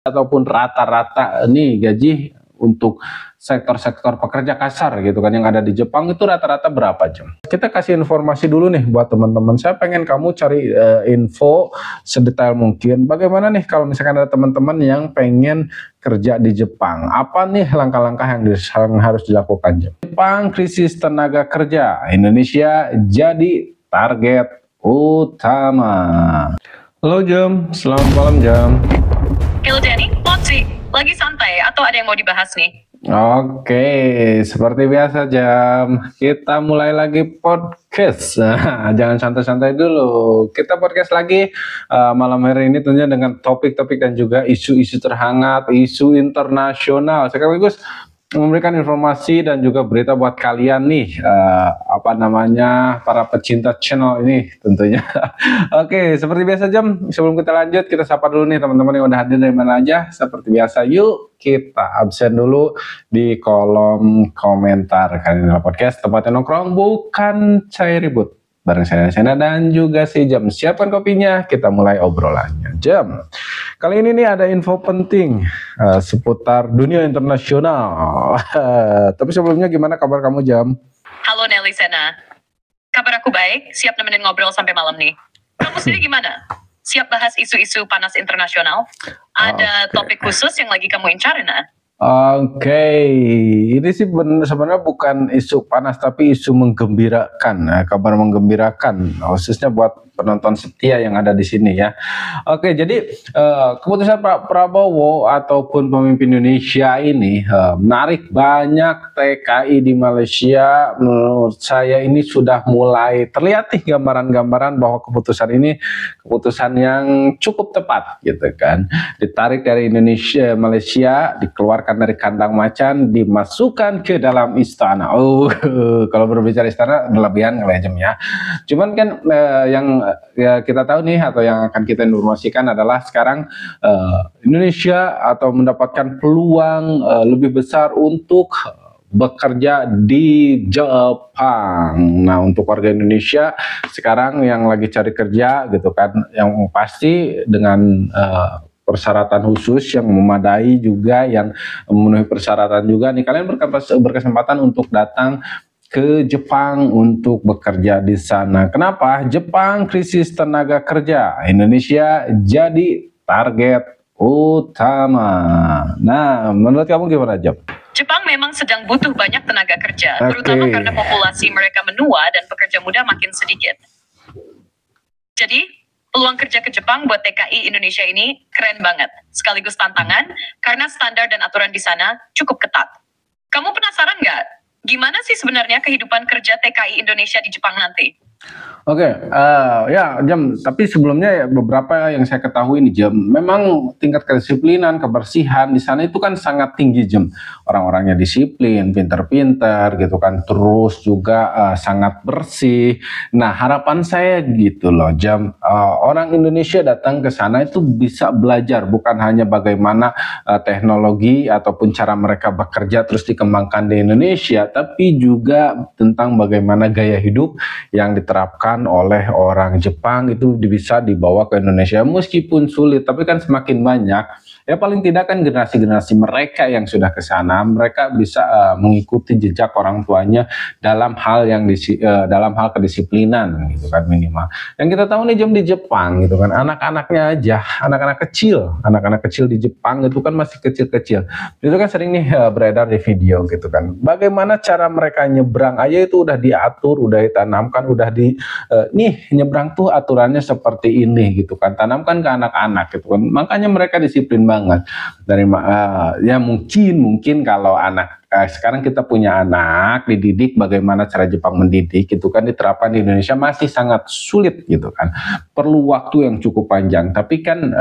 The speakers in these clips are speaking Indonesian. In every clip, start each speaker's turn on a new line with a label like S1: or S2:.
S1: ataupun rata-rata nih gaji untuk sektor-sektor pekerja kasar gitu kan yang ada di Jepang itu rata-rata berapa jam? Kita kasih informasi dulu nih buat teman-teman. Saya pengen kamu cari info sedetail mungkin. Bagaimana nih kalau misalkan ada teman-teman yang pengen kerja di Jepang? Apa nih langkah-langkah yang harus dilakukan? Jepang krisis tenaga kerja, Indonesia jadi target utama. Halo Jam, selamat malam Jam.
S2: Halo Danny, Ponzi, lagi santai atau ada yang mau dibahas nih?
S1: Oke, seperti biasa Jam, kita mulai lagi podcast. Jangan santai-santai dulu. Kita podcast lagi malam hari ini tentunya dengan topik-topik dan juga isu-isu terhangat, isu internasional. Sekaligus memberikan informasi dan juga berita buat kalian nih, para pecinta channel ini tentunya. Oke, seperti biasa Jam, sebelum kita lanjut kita sapa dulu nih teman-teman yang udah hadir dari mana aja. Seperti biasa, yuk kita absen dulu di kolom komentar. Kali ini podcast tempatnya nongkrong bukan cair ribut. Bareng saya Sena dan juga si Jam. Siapkan kopinya, kita mulai obrolannya. Jam, kali ini nih ada info penting seputar dunia internasional. Tapi sebelumnya gimana kabar kamu Jam?
S2: Halo Nelly Sena, kabar aku baik, siap nemenin ngobrol sampai malam nih. Kamu sendiri gimana? Siap bahas isu-isu panas internasional? Ada topik khusus yang lagi kamu incar, Nah?
S1: Oke, ini sih sebenarnya bukan isu panas tapi isu menggembirakan, kabar menggembirakan, khususnya buat penonton setia yang ada di sini ya. Oke, jadi keputusan Pak Prabowo ataupun pemimpin Indonesia ini menarik banyak TKI di Malaysia. Menurut saya ini sudah mulai terlihat nih gambaran-gambaran bahwa keputusan ini keputusan yang cukup tepat gitu kan. Ditarik dari Indonesia, Malaysia, dikeluarkan dari kandang macan, dimasukkan ke dalam istana. Kalau berbicara istana berlebihan Jam ya. Cuman kan yang ya kita tahu nih atau yang akan kita informasikan adalah sekarang Indonesia atau mendapatkan peluang lebih besar untuk bekerja di Jepang. Nah, untuk warga Indonesia sekarang yang lagi cari kerja gitu kan, yang pasti dengan persyaratan khusus yang memadai juga, yang memenuhi persyaratan juga nih, kalian berkesempatan untuk datang ke Jepang untuk bekerja di sana. Kenapa? Jepang krisis tenaga kerja, Indonesia jadi target utama. Nah, menurut kamu gimana Jam?
S2: Jepang memang sedang butuh banyak tenaga kerja, terutama karena populasi mereka menua dan pekerja muda makin sedikit. Jadi, peluang kerja ke Jepang buat TKI Indonesia ini keren banget, sekaligus tantangan karena standar dan aturan di sana cukup ketat. Kamu penasaran nggak? Gimana sih sebenarnya kehidupan kerja TKI Indonesia di Jepang nanti?
S1: Oke, ya Jam, tapi sebelumnya beberapa yang saya ketahui nih Jam, memang tingkat kedisiplinan, kebersihan di sana itu kan sangat tinggi Jam. Orang-orangnya disiplin, pinter-pinter gitu kan, terus juga sangat bersih. Nah, harapan saya gitu loh Jam, orang Indonesia datang ke sana itu bisa belajar bukan hanya bagaimana teknologi ataupun cara mereka bekerja terus dikembangkan di Indonesia, tapi juga tentang bagaimana gaya hidup yang diterapkan oleh orang Jepang itu bisa dibawa ke Indonesia meskipun sulit, tapi kan semakin banyak ya paling tidak kan generasi-generasi mereka yang sudah ke sana mereka bisa mengikuti jejak orang tuanya dalam hal yang dalam hal kedisiplinan gitu kan minimal. Yang kita tahu nih Jam di Jepang gitu kan anak-anaknya aja, anak-anak kecil di Jepang itu kan masih kecil-kecil. Itu kan sering nih beredar di video gitu kan. Bagaimana cara mereka nyebrang aja itu udah diatur, udah ditanamkan, udah nih nyebrang tuh aturannya seperti ini gitu kan, tanamkan ke anak-anak gitu kan, makanya mereka disiplin banget dari ya mungkin kalau anak sekarang kita punya anak dididik bagaimana cara Jepang mendidik itu kan diterapkan di Indonesia masih sangat sulit gitu kan, perlu waktu yang cukup panjang, tapi kan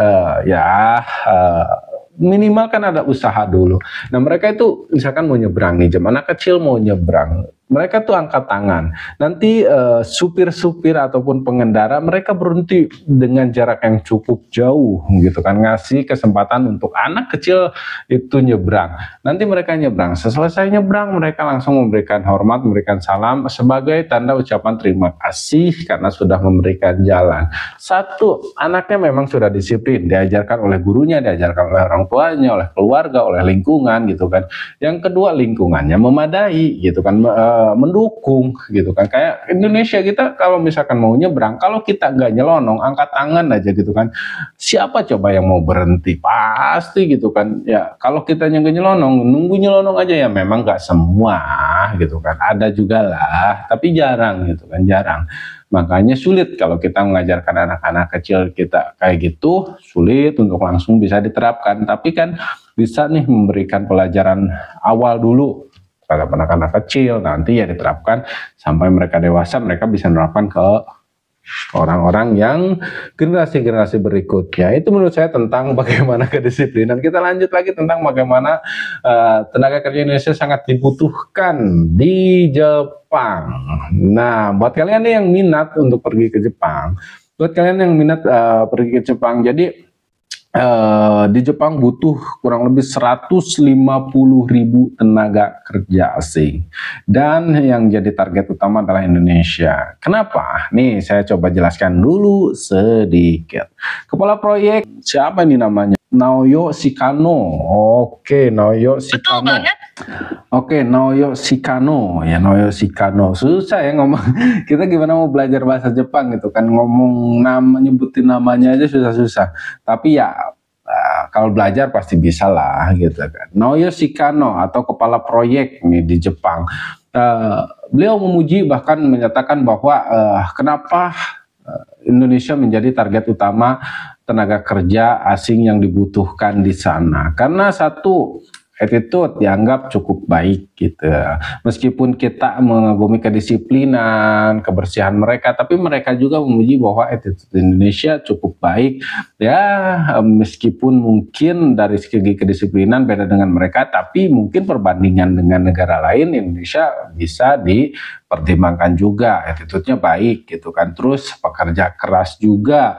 S1: minimal kan ada usaha dulu. Nah mereka itu misalkan mau nyebrang nih Jam, anak kecil mau nyebrang mereka tuh angkat tangan. Nanti supir-supir ataupun pengendara mereka berhenti dengan jarak yang cukup jauh gitu kan, ngasih kesempatan untuk anak kecil itu nyebrang. Nanti mereka nyebrang, selesai nyebrang mereka langsung memberikan hormat, memberikan salam sebagai tanda ucapan terima kasih karena sudah memberikan jalan. Satu, anaknya memang sudah disiplin, diajarkan oleh gurunya, diajarkan oleh orang tuanya, oleh keluarga, oleh lingkungan gitu kan. Yang kedua, lingkungannya memadai gitu kan, mendukung gitu kan. Kayak Indonesia kita kalau misalkan mau nyebrang, kalau kita nggak nyelonong, angkat tangan aja gitu kan, siapa coba yang mau berhenti? Pasti gitu kan. Ya kalau kita nggak nyelonong, nunggu nyelonong aja, ya memang nggak semua gitu kan, ada juga lah, tapi jarang gitu kan, jarang. Makanya sulit kalau kita mengajarkan anak-anak kecil kita kayak gitu, sulit untuk langsung bisa diterapkan. Tapi kan bisa nih memberikan pelajaran awal dulu terhadap anak-anak kecil, nanti ya diterapkan sampai mereka dewasa, mereka bisa menerapkan ke orang-orang yang generasi-generasi berikutnya. Itu menurut saya tentang bagaimana kedisiplinan. Kita lanjut lagi tentang bagaimana tenaga kerja Indonesia sangat dibutuhkan di Jepang. Nah, buat kalian nih yang minat untuk pergi ke Jepang, pergi ke Jepang, jadi di Jepang butuh kurang lebih 150.000 tenaga kerja asing, dan yang jadi target utama adalah Indonesia. Kenapa? Nih saya coba jelaskan dulu sedikit. Kepala proyek siapa ini namanya? Naoyo Shikano. Oke, Naoyo Shikano.
S2: Betul banget.
S1: Oke, Naoyo Shikano. Ya, Naoyo Shikano. Susah ya ngomong. Kita gimana mau belajar bahasa Jepang gitu kan, ngomong nyebutin namanya aja susah-susah. Tapi ya kalau belajar pasti bisa lah gitu kan. Naoyo Shikano atau kepala proyek nih di Jepang. Beliau memuji, bahkan menyatakan bahwa kenapa Indonesia menjadi target utama tenaga kerja asing yang dibutuhkan di sana. Karena satu, attitude dianggap cukup baik gitu. Meskipun kita mengagumi kedisiplinan, kebersihan mereka, tapi mereka juga memuji bahwa attitude Indonesia cukup baik. Ya, meskipun mungkin dari segi kedisiplinan beda dengan mereka, tapi mungkin perbandingan dengan negara lain, Indonesia bisa dipertimbangkan juga. Attitude-nya baik gitu kan. Terus pekerja keras juga.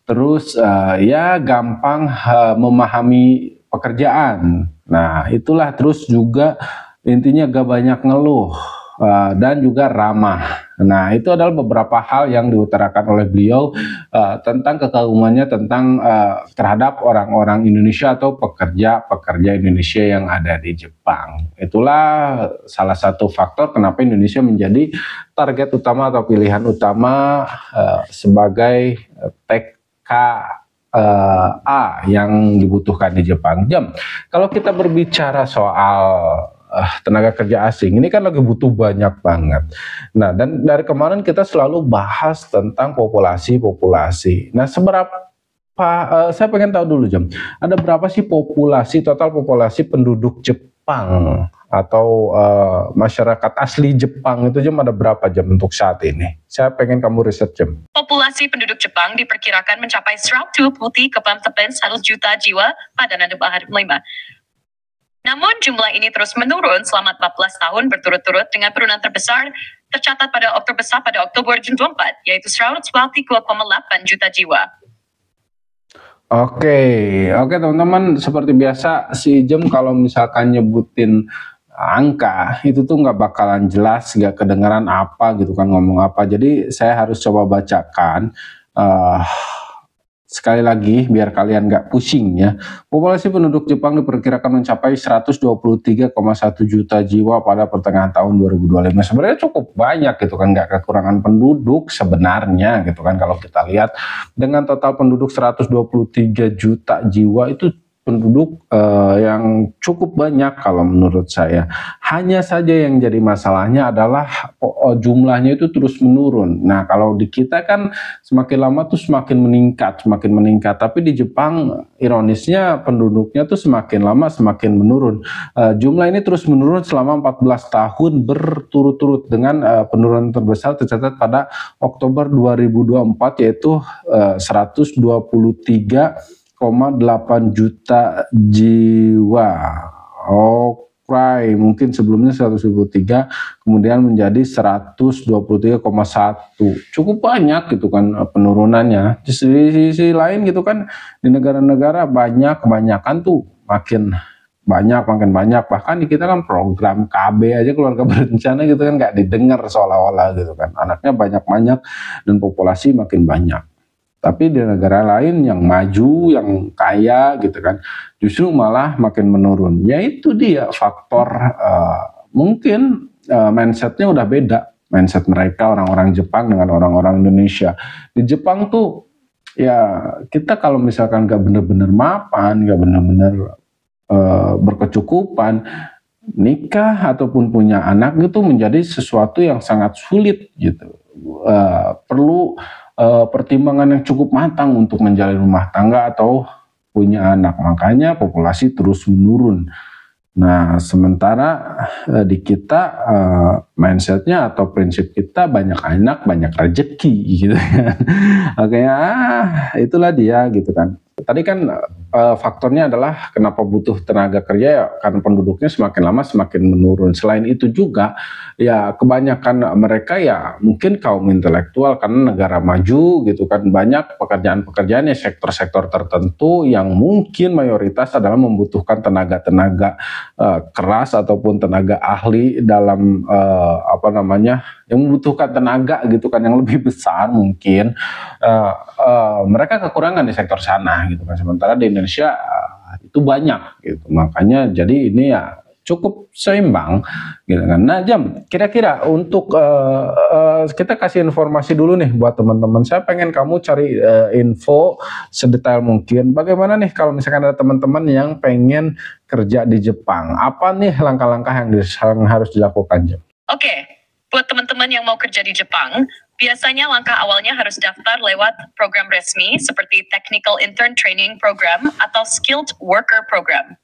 S1: Terus ya gampang memahami pekerjaan. Nah itulah, terus juga intinya gak banyak ngeluh dan juga ramah. Nah itu adalah beberapa hal yang diutarakan oleh beliau tentang kekagumannya tentang terhadap orang-orang Indonesia atau pekerja-pekerja Indonesia yang ada di Jepang. Itulah salah satu faktor kenapa Indonesia menjadi target utama atau pilihan utama sebagai yang dibutuhkan di Jepang. Kalau kita berbicara soal tenaga kerja asing, ini kan lagi butuh banyak banget. Nah, dan dari kemarin kita selalu bahas tentang populasi. Nah, seberapa saya pengen tahu dulu ada berapa sih total populasi penduduk Jepang atau masyarakat asli Jepang itu ada berapa untuk saat ini? Saya pengen kamu riset
S2: Populasi penduduk Jepang diperkirakan mencapai 123,1 juta jiwa pada 2005. Namun jumlah ini terus menurun selama 14 tahun berturut-turut, dengan penurunan terbesar tercatat pada Oktober 2024, yaitu 123,8 juta jiwa.
S1: Oke teman-teman, seperti biasa si Jem kalau misalkan nyebutin angka itu tuh nggak bakalan jelas, nggak kedengaran apa gitu kan, ngomong apa. Jadi saya harus coba bacakan sekali lagi biar kalian nggak pusing ya. Populasi penduduk Jepang diperkirakan mencapai 123,1 juta jiwa pada pertengahan tahun 2025. Sebenarnya cukup banyak gitu kan, nggak kekurangan penduduk sebenarnya gitu kan. Kalau kita lihat dengan total penduduk 123 juta jiwa, itu penduduk yang cukup banyak kalau menurut saya. Hanya saja yang jadi masalahnya adalah jumlahnya itu terus menurun. Nah kalau di kita kan semakin lama tuh semakin meningkat. Tapi di Jepang ironisnya penduduknya tuh semakin lama semakin menurun. Jumlah ini terus menurun selama 14 tahun berturut-turut, dengan penurunan terbesar tercatat pada Oktober 2024, yaitu 123,8 juta jiwa. Cry, mungkin sebelumnya 123 kemudian menjadi 123,1, cukup banyak gitu kan penurunannya. Di sisi lain gitu kan di negara-negara kebanyakan tuh makin makin banyak, bahkan di kita kan program KB aja keluarga berencana gitu kan nggak didengar seolah-olah gitu kan, anaknya banyak dan populasi makin banyak. Tapi di negara lain yang maju, yang kaya gitu kan, justru malah makin menurun. Ya itu dia faktor mungkin mindsetnya udah beda. Mindset mereka orang-orang Jepang dengan orang-orang Indonesia. Di Jepang tuh ya kita kalau misalkan nggak bener-bener mapan, nggak bener-bener berkecukupan, nikah ataupun punya anak itu menjadi sesuatu yang sangat sulit gitu. Perlu pertimbangan yang cukup matang untuk menjalin rumah tangga atau punya anak, makanya populasi terus menurun. Nah, sementara di kita mindsetnya atau prinsip kita banyak anak banyak rezeki gitu kan. Oke, itulah dia gitu kan. Tadi kan faktornya adalah kenapa butuh tenaga kerja ya karena penduduknya semakin lama semakin menurun. Selain itu juga ya kebanyakan mereka ya mungkin kaum intelektual karena negara maju gitu kan, banyak pekerjaan-pekerjaan ya sektor-sektor tertentu yang mungkin mayoritas adalah membutuhkan tenaga-tenaga keras ataupun tenaga ahli dalam yang membutuhkan tenaga gitu kan yang lebih besar mungkin. Mereka kekurangan di sektor sana gitu kan, sementara di Indonesia itu banyak gitu, makanya jadi ini ya cukup seimbang gitu kan. Nah Jam, kira-kira untuk kita kasih informasi dulu nih buat teman-teman, saya pengen kamu cari info sedetail mungkin bagaimana nih kalau misalkan ada teman-teman yang pengen kerja di Jepang, apa nih langkah-langkah yang harus dilakukan Jam?
S2: Oke. Buat teman-teman yang mau kerja di Jepang, biasanya langkah awalnya harus daftar lewat program resmi seperti Technical Intern Training Program atau Skilled Worker Program.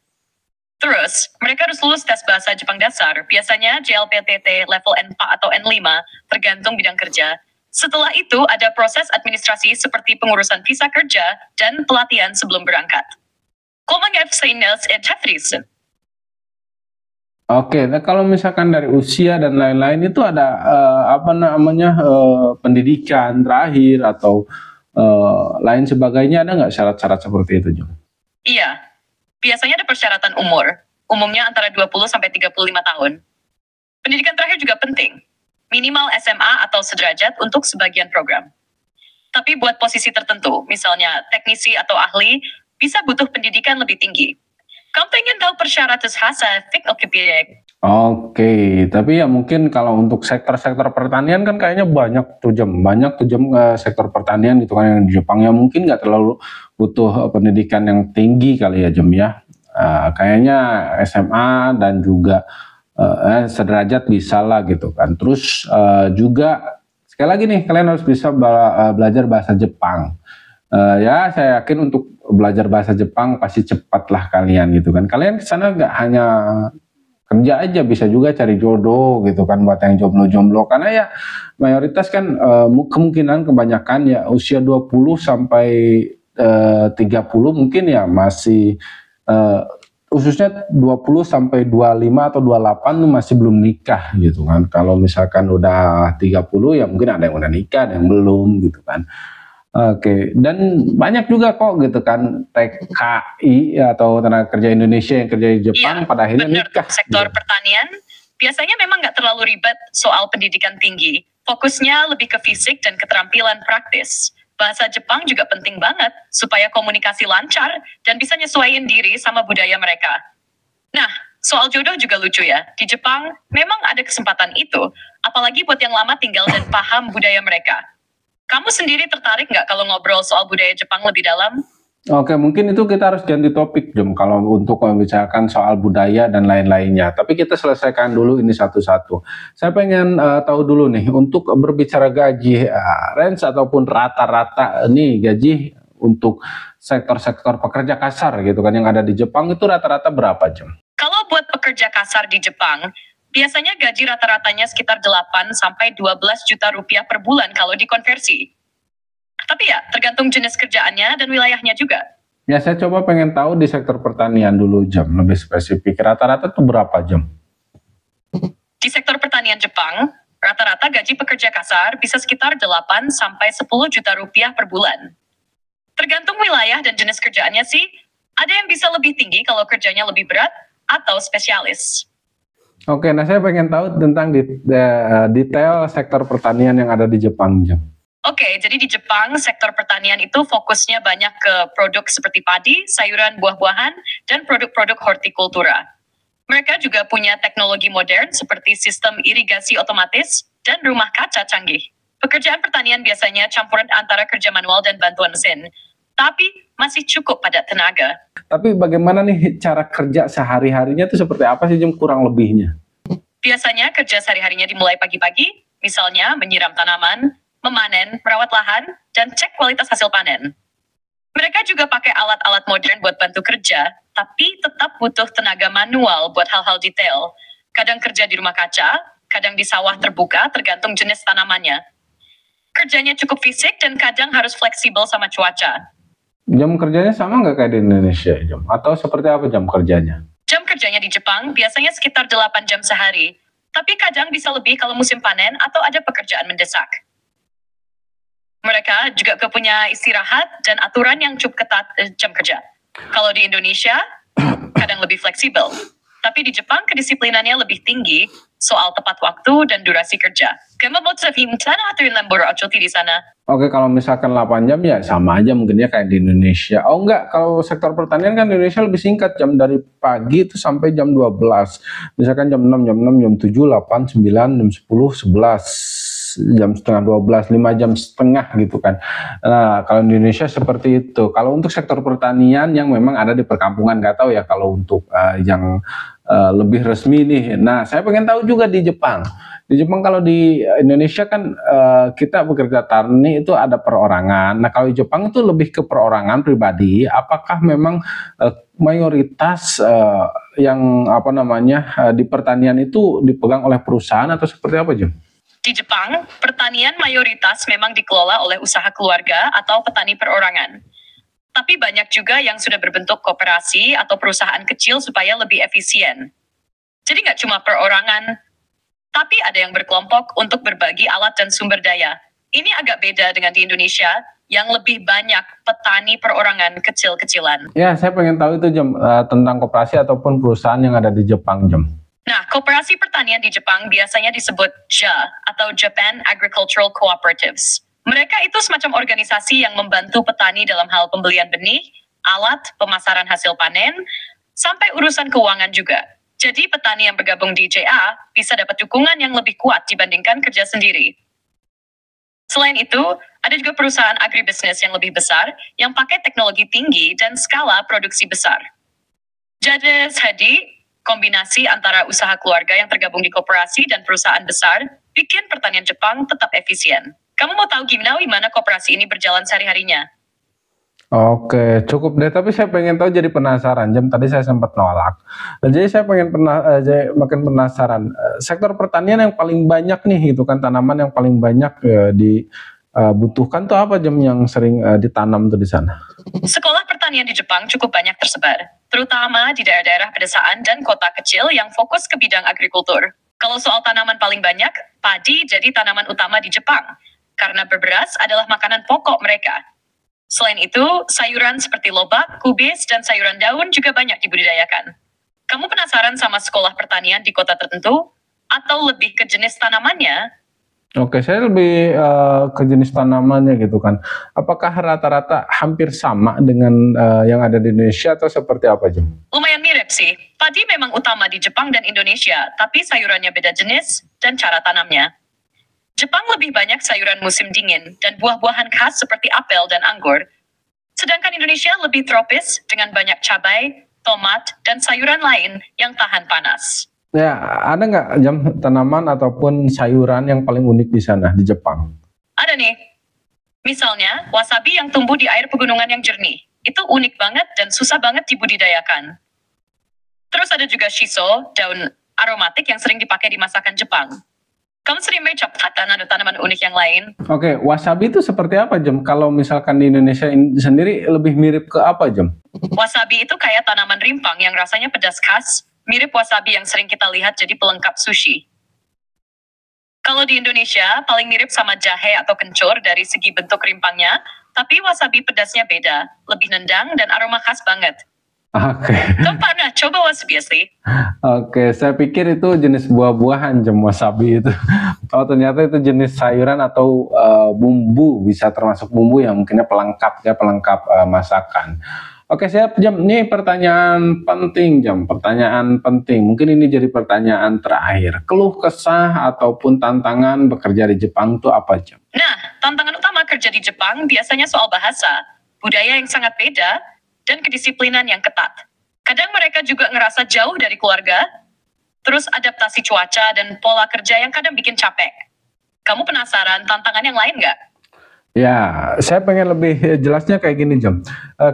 S2: Terus, mereka harus lulus tes bahasa Jepang dasar, biasanya JLPTT level N4 atau N5, tergantung bidang kerja. Setelah itu, ada proses administrasi seperti pengurusan visa kerja dan pelatihan sebelum berangkat.
S1: Oke, nah kalau misalkan dari usia dan lain-lain itu ada pendidikan terakhir atau lain sebagainya, ada nggak syarat-syarat seperti itu, Jom?
S2: Iya, biasanya ada persyaratan umur, umumnya antara 20 sampai 35 tahun. Pendidikan terakhir juga penting, minimal SMA atau sederajat untuk sebagian program. Tapi buat posisi tertentu, misalnya teknisi atau ahli, bisa butuh pendidikan lebih tinggi. Kamu pengen tahu persyaratan hasa fik okipirek?
S1: Oke, tapi ya mungkin kalau untuk sektor-sektor pertanian kan kayaknya banyak tuh Jam sektor pertanian gitu kan yang di Jepang ya mungkin nggak terlalu butuh pendidikan yang tinggi kali ya Jam ya. Kayaknya SMA dan juga sederajat bisa lah gitu kan. Terus juga sekali lagi nih kalian harus bisa belajar bahasa Jepang. Ya saya yakin untuk belajar bahasa Jepang pasti cepat lah kalian gitu kan. Kalian kesana nggak hanya kerja aja, bisa juga cari jodoh gitu kan buat yang jomblo-jomblo, karena ya mayoritas kan kemungkinan kebanyakan ya usia 20 sampai 30 mungkin ya masih khususnya 20 sampai 25 atau 28 tuh masih belum nikah gitu kan. Kalau misalkan udah 30 ya mungkin ada yang udah nikah, ada yang belum gitu kan. Oke, dan banyak juga kok gitu kan TKI atau tenaga kerja Indonesia yang kerja di Jepang pada akhirnya nikah.
S2: Sektor pertanian biasanya memang nggak terlalu ribet soal pendidikan tinggi. Fokusnya lebih ke fisik dan keterampilan praktis. Bahasa Jepang juga penting banget supaya komunikasi lancar dan bisa nyesuaiin diri sama budaya mereka. Nah, soal jodoh juga lucu ya. Di Jepang memang ada kesempatan itu, apalagi buat yang lama tinggal dan paham budaya mereka. Kamu sendiri tertarik nggak kalau ngobrol soal budaya Jepang lebih dalam?
S1: Oke, mungkin itu kita harus ganti topik, Jom, kalau untuk membicarakan soal budaya dan lain-lainnya. Tapi kita selesaikan dulu ini satu-satu. Saya pengen tahu dulu nih, untuk berbicara gaji, range ataupun rata-rata nih gaji untuk sektor-sektor pekerja kasar gitu kan yang ada di Jepang itu rata-rata berapa, Jom?
S2: Kalau buat pekerja kasar di Jepang, biasanya gaji rata-ratanya sekitar 8 sampai 12 juta rupiah per bulan kalau dikonversi. Tapi ya, tergantung jenis kerjaannya dan wilayahnya juga.
S1: Ya saya coba pengen tahu di sektor pertanian dulu Jam, lebih spesifik. Rata-rata tuh berapa Jam?
S2: Di sektor pertanian Jepang, rata-rata gaji pekerja kasar bisa sekitar 8 sampai 10 juta rupiah per bulan. Tergantung wilayah dan jenis kerjaannya sih, ada yang bisa lebih tinggi kalau kerjanya lebih berat atau spesialis.
S1: Oke, nah saya pengen tahu tentang detail sektor pertanian yang ada di Jepang Jam.
S2: Oke, jadi di Jepang, sektor pertanian itu fokusnya banyak ke produk seperti padi, sayuran, buah-buahan, dan produk-produk hortikultura. Mereka juga punya teknologi modern seperti sistem irigasi otomatis dan rumah kaca canggih. Pekerjaan pertanian biasanya campuran antara kerja manual dan bantuan mesin, tapi masih cukup padat tenaga.
S1: Tapi bagaimana nih cara kerja sehari-harinya tuh seperti apa sih Jam kurang lebihnya?
S2: Biasanya kerja sehari-harinya dimulai pagi-pagi, misalnya menyiram tanaman, memanen, merawat lahan, dan cek kualitas hasil panen. Mereka juga pakai alat-alat modern buat bantu kerja, tapi tetap butuh tenaga manual buat hal-hal detail. Kadang kerja di rumah kaca, kadang di sawah terbuka, tergantung jenis tanamannya. Kerjanya cukup fisik dan kadang harus fleksibel sama cuaca.
S1: Jam kerjanya sama nggak kayak di Indonesia Jam? Atau seperti apa jam kerjanya?
S2: Jam kerjanya di Jepang biasanya sekitar 8 jam sehari, tapi kadang bisa lebih kalau musim panen atau ada pekerjaan mendesak. Mereka juga punya istirahat dan aturan yang cukup ketat jam kerja. Kalau di Indonesia, kadang lebih fleksibel. Tapi di Jepang kedisiplinannya lebih tinggi soal tepat waktu dan durasi kerja. Kamu mau aturin lembur di sana?
S1: Oke, kalau misalkan 8 jam ya sama aja mungkin ya kayak di Indonesia. Oh enggak, kalau sektor pertanian kan di Indonesia lebih singkat, jam dari pagi itu sampai jam 12. Misalkan jam 6, jam 7, 8, 9, jam 10, 11, jam setengah 12, 5 jam setengah gitu kan. Nah, kalau di Indonesia seperti itu. Kalau untuk sektor pertanian yang memang ada di perkampungan, nggak tahu ya kalau untuk yang lebih resmi nih. Nah, saya pengen tahu juga di Jepang. Di Jepang kalau di Indonesia kan kita bekerja tani itu ada perorangan. Nah kalau di Jepang itu lebih ke perorangan pribadi. Apakah memang mayoritas yang apa namanya di pertanian itu dipegang oleh perusahaan atau seperti apa Jum?
S2: Di Jepang, pertanian mayoritas memang dikelola oleh usaha keluarga atau petani perorangan. Tapi banyak juga yang sudah berbentuk koperasi atau perusahaan kecil supaya lebih efisien. Jadi nggak cuma perorangan, tapi ada yang berkelompok untuk berbagi alat dan sumber daya. Ini agak beda dengan di Indonesia, yang lebih banyak petani perorangan kecil-kecilan.
S1: Ya, saya pengen tahu itu Jam tentang koperasi ataupun perusahaan yang ada di Jepang Jam.
S2: Nah, koperasi pertanian di Jepang biasanya disebut JA atau Japan Agricultural Cooperatives. Mereka itu semacam organisasi yang membantu petani dalam hal pembelian benih, alat, pemasaran hasil panen, sampai urusan keuangan juga. Jadi petani yang bergabung di JA bisa dapat dukungan yang lebih kuat dibandingkan kerja sendiri. Selain itu, ada juga perusahaan agribisnis yang lebih besar yang pakai teknologi tinggi dan skala produksi besar. Jadi, kombinasi antara usaha keluarga yang tergabung di koperasi dan perusahaan besar bikin pertanian Jepang tetap efisien. Kamu mau tahu gimana koperasi ini berjalan sehari-harinya?
S1: Oke, cukup deh. Tapi saya pengen tahu, jadi penasaran. Jam tadi saya sempat nolak. Jadi saya pengen makin penasaran. Sektor pertanian yang paling banyak nih, gitu kan, tanaman yang paling banyak dibutuhkan tuh apa Jam yang sering ditanam tuh di sana?
S2: Sekolah pertanian di Jepang cukup banyak tersebar, terutama di daerah-daerah pedesaan dan kota kecil yang fokus ke bidang agrikultur. Kalau soal tanaman paling banyak, padi jadi tanaman utama di Jepang, karena berberas adalah makanan pokok mereka. Selain itu, sayuran seperti lobak, kubis, dan sayuran daun juga banyak dibudidayakan. Kamu penasaran sama sekolah pertanian di kota tertentu? Atau lebih ke jenis tanamannya?
S1: Oke, saya lebih ke jenis tanamannya gitu kan. Apakah rata-rata hampir sama dengan yang ada di Indonesia atau seperti apa Jam?
S2: Lumayan mirip sih. Padi memang utama di Jepang dan Indonesia, tapi sayurannya beda jenis dan cara tanamnya. Jepang lebih banyak sayuran musim dingin dan buah-buahan khas seperti apel dan anggur. Sedangkan Indonesia lebih tropis dengan banyak cabai, tomat, dan sayuran lain yang tahan panas.
S1: Ya, ada nggak Jam tanaman ataupun sayuran yang paling unik di sana di Jepang?
S2: Ada nih. Misalnya, wasabi yang tumbuh di air pegunungan yang jernih. Itu unik banget dan susah banget dibudidayakan. Terus ada juga shiso, daun aromatik yang sering dipakai di masakan Jepang. Kamu sering mencapai tanaman unik yang lain?
S1: Oke, wasabi itu seperti apa, Jem? Kalau misalkan di Indonesia sendiri lebih mirip ke apa, Jem?
S2: Wasabi itu kayak tanaman rimpang yang rasanya pedas khas, mirip wasabi yang sering kita lihat jadi pelengkap sushi. Kalau di Indonesia, paling mirip sama jahe atau kencur dari segi bentuk rimpangnya, tapi wasabi pedasnya beda, lebih nendang dan aroma khas banget.
S1: Oke.
S2: Kamu pernah coba wasabi asli?
S1: Oke, saya pikir itu jenis buah-buahan, Jem, wasabi itu. Oh, ternyata itu jenis sayuran atau bumbu, bisa termasuk bumbu yang mungkinnya pelengkap ya, pelengkap masakan. Oke, siap, Jam. Ini pertanyaan penting, Jam. Pertanyaan penting. Mungkin ini jadi pertanyaan terakhir. Keluh kesah ataupun tantangan bekerja di Jepang itu apa, Jam?
S2: Nah, tantangan utama kerja di Jepang biasanya soal bahasa, budaya yang sangat beda, dan kedisiplinan yang ketat. Kadang mereka juga ngerasa jauh dari keluarga, terus adaptasi cuaca dan pola kerja yang kadang bikin capek. Kamu penasaran tantangan yang lain nggak?
S1: Ya, saya pengen lebih jelasnya kayak gini, Jam.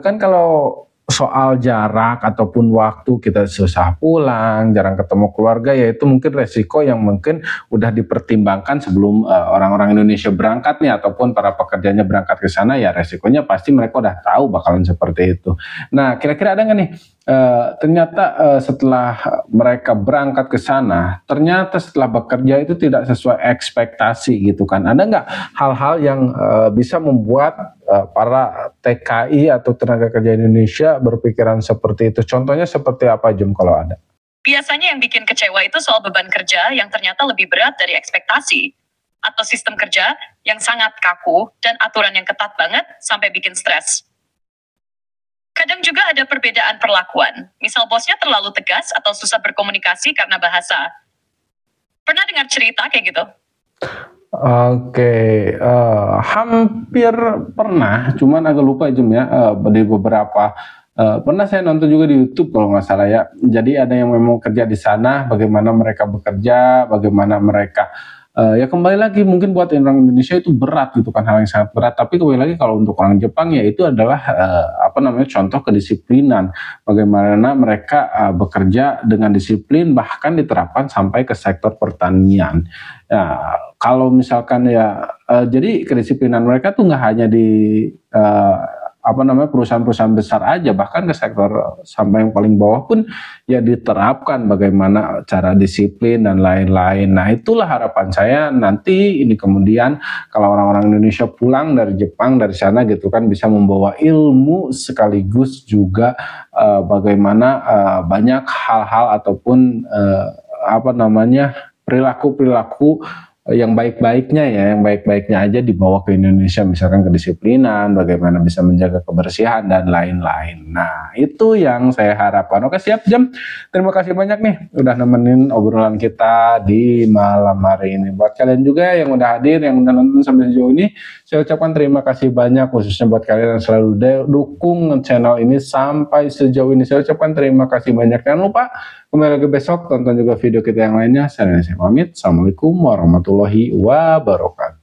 S1: Kan kalau soal jarak ataupun waktu kita susah pulang, jarang ketemu keluarga, ya itu mungkin resiko yang mungkin udah dipertimbangkan sebelum orang-orang Indonesia berangkat nih, ataupun para pekerjanya berangkat ke sana, ya resikonya pasti mereka udah tahu bakalan seperti itu. Nah, kira-kira ada nggak nih, ternyata setelah mereka berangkat ke sana, ternyata setelah bekerja itu tidak sesuai ekspektasi gitu kan? Ada nggak hal-hal yang bisa membuat para TKI atau tenaga kerja Indonesia berpikiran seperti itu? Contohnya seperti apa, Jem, kalau ada?
S2: Biasanya yang bikin kecewa itu soal beban kerja yang ternyata lebih berat dari ekspektasi, atau sistem kerja yang sangat kaku dan aturan yang ketat banget sampai bikin stres. Kadang juga ada perbedaan perlakuan, misal bosnya terlalu tegas atau susah berkomunikasi karena bahasa. Pernah dengar cerita kayak gitu?
S1: Oke, hampir pernah, cuman agak lupa, Jem, ya, di beberapa pernah saya nonton juga di YouTube kalau nggak salah ya. Jadi ada yang memang kerja di sana, bagaimana mereka bekerja, bagaimana mereka ya kembali lagi mungkin buat orang Indonesia itu berat gitu kan, hal yang sangat berat. Tapi kembali lagi kalau untuk orang Jepang ya itu adalah apa namanya, contoh kedisiplinan. Bagaimana mereka bekerja dengan disiplin, bahkan diterapkan sampai ke sektor pertanian. Ya, kalau misalkan ya, jadi kedisiplinan mereka tuh nggak hanya di apa namanya, perusahaan-perusahaan besar aja, bahkan ke sektor sampai yang paling bawah pun ya diterapkan bagaimana cara disiplin dan lain-lain. Nah, itulah harapan saya nanti ini kemudian kalau orang-orang Indonesia pulang dari Jepang, dari sana gitu kan, bisa membawa ilmu sekaligus juga bagaimana banyak hal-hal ataupun apa namanya, perilaku-perilaku yang baik-baiknya ya, yang baik-baiknya aja dibawa ke Indonesia, misalkan kedisiplinan, bagaimana bisa menjaga kebersihan dan lain-lain. Nah, itu yang saya harapkan. Oke, siap, Jam. Terima kasih banyak nih udah nemenin obrolan kita di malam hari ini. Buat kalian juga yang udah hadir, yang udah nonton sampai sejauh ini, saya ucapkan terima kasih banyak, khususnya buat kalian yang selalu dukung channel ini sampai sejauh ini. Saya ucapkan terima kasih banyak. Jangan lupa kembali lagi besok, tonton juga video kita yang lainnya. Saya pamit. Assalamualaikum warahmatullahi wabarakatuh.